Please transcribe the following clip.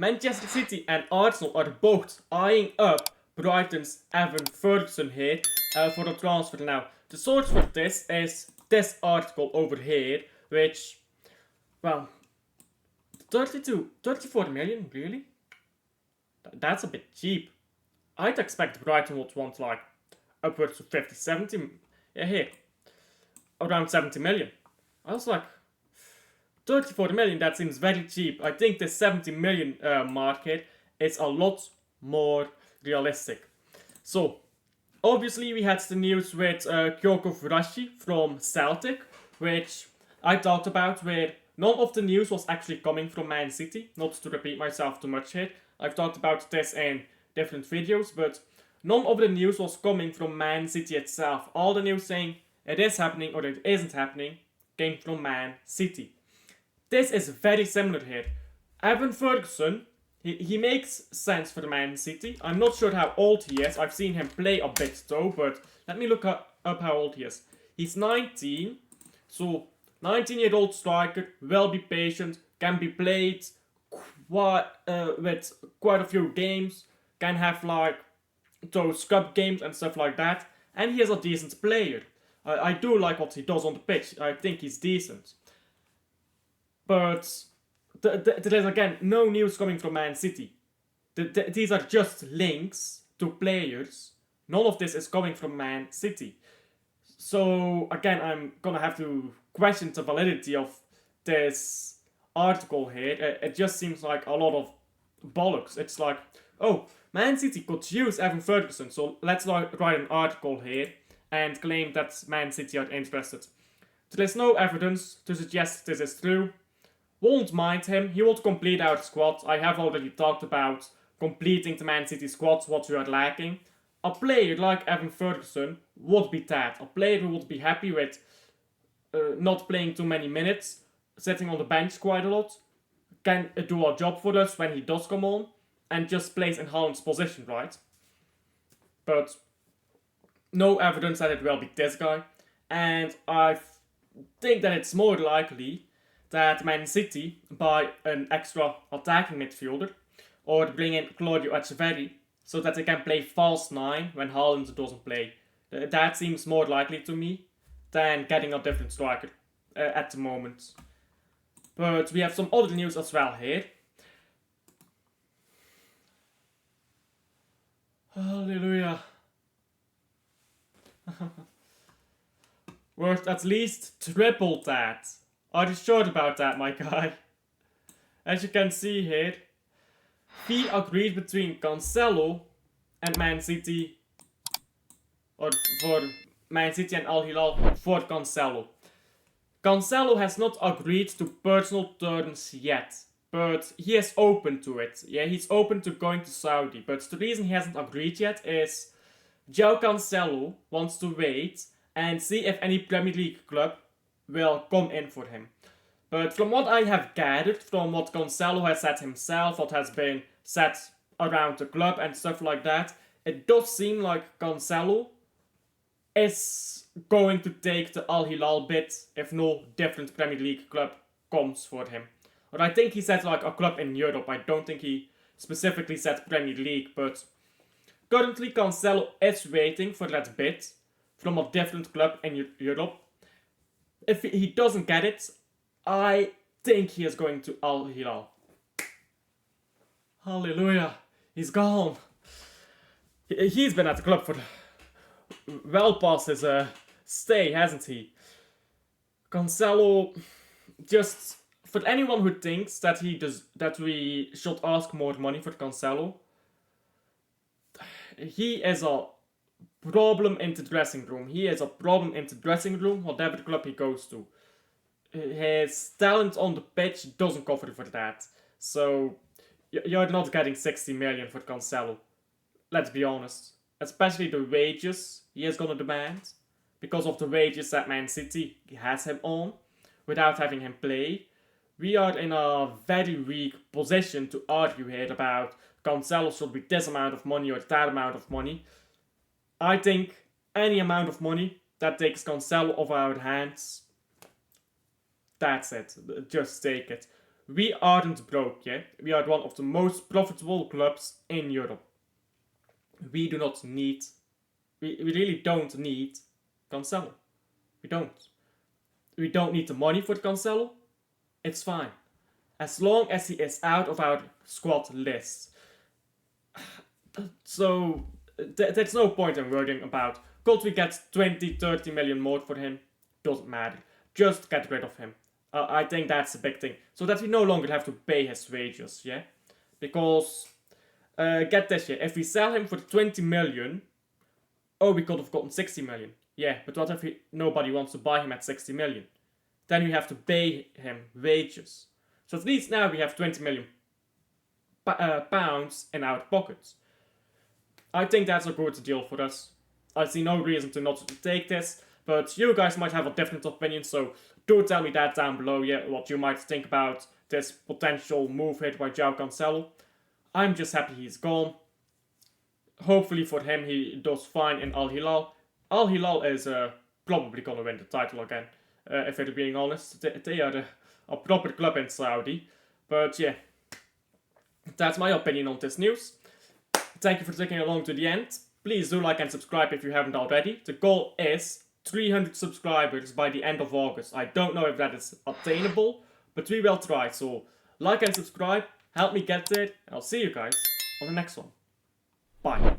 Manchester City and Arsenal are both eyeing up Brighton's Evan Ferguson here for a transfer now. The source for this is this article over here, which, well, 34 million, really? That's a bit cheap. I'd expect Brighton would want like upwards of 50, 70, yeah, here, around 70 million. I was like, 34 million, that seems very cheap. I think the 70 million market is a lot more realistic. So, obviously, we had the news with Kyoko Furashi from Celtic, which I talked about, where none of the news was actually coming from Man City. Not to repeat myself too much here. I've talked about this in different videos, but none of the news was coming from Man City itself. All the news saying it is happening or it isn't happening came from Man City. This is very similar here. Evan Ferguson, he makes sense for Man City. I'm not sure how old he is. I've seen him play a bit though, but let me look up how old he is. He's 19, so 19-year-old striker, will be patient, can be played with quite a few games, can have like those cup games and stuff like that, and he is a decent player. I do like what he does on the pitch. I think he's decent. But there is again no news coming from Man City. These are just links to players. None of this is coming from Man City. So again, I'm gonna have to question the validity of this article here. It just seems like a lot of bollocks. It's like, oh, Man City could use Evan Ferguson, so let's write an article here and claim that Man City are interested. There is no evidence to suggest this is true. Won't mind him, he will complete our squad. I have already talked about completing the Man City squad, what we are lacking. A player like Evan Ferguson would be that. A player who would be happy with not playing too many minutes, sitting on the bench quite a lot, can do a job for us when he does come on, and just plays in Haaland's position, right? But no evidence that it will be this guy. And I think that it's more likely that Man City buy an extra attacking midfielder or bring in Claudio Echeverri so that they can play false 9 when Haaland doesn't play. That seems more likely to me than getting a different striker at the moment. But we have some other news as well here. Hallelujah. Worth at least triple that. Are you sure about that, my guy? As you can see here, fee agreed between Cancelo and Man City, or for Man City and Al Hilal for Cancelo. Cancelo has not agreed to personal terms yet, but he is open to it. Yeah, he's open to going to Saudi, but the reason he hasn't agreed yet is Joao Cancelo wants to wait and see if any Premier League club will come in for him. But from what I have gathered, from what Cancelo has said himself, what has been said around the club and stuff like that, it does seem like Cancelo is going to take the Al Hilal bid if no different Premier League club comes for him. Or I think he said like a club in Europe. I don't think he specifically said Premier League, but currently Cancelo is waiting for that bid from a different club in Europe. If he doesn't get it, I think he is going to Al Hilal. Hallelujah. He's gone. He's been at the club for well past his stay, hasn't he? Cancelo, just for anyone who thinks that we should ask more money for Cancelo, he is a problem in the dressing room. He is a problem in the dressing room, whatever club he goes to. His talent on the pitch doesn't cover for that. So, you're not getting 60 million for Cancelo. Let's be honest. Especially the wages he is going to demand. Because of the wages that Man City has him on. Without having him play. We are in a very weak position to argue here about Cancelo should be this amount of money or that amount of money. I think any amount of money that takes Cancelo off our hands, that's it. Just take it. We aren't broke, yeah? We are one of the most profitable clubs in Europe. We do not need, we really don't need Cancelo. We don't. We don't need the money for Cancelo. It's fine. As long as he is out of our squad list. So, there's no point in worrying about. Could we get 20, 30 million more for him? Doesn't matter. Just get rid of him. I think that's a big thing. So that we no longer have to pay his wages, yeah? Because, get this, yeah? If we sell him for 20 million, oh, we could have gotten 60 million. Yeah, but what if nobody wants to buy him at 60 million? Then we have to pay him wages. So at least now we have 20 million pounds in our pockets. I think that's a good deal for us. I see no reason to not take this, but you guys might have a different opinion, so do tell me that down below, yeah, what you might think about this potential move hit by Joao Cancelo. I'm just happy he's gone. Hopefully for him he does fine in Al Hilal. Al Hilal is probably gonna win the title again, if we're being honest. They are a proper club in Saudi. But yeah, that's my opinion on this news. Thank you for sticking along to the end. Please do like and subscribe if you haven't already. The goal is 300 subscribers by the end of August. I don't know if that is attainable, but we will try. So like and subscribe, help me get there, and I'll see you guys on the next one. Bye.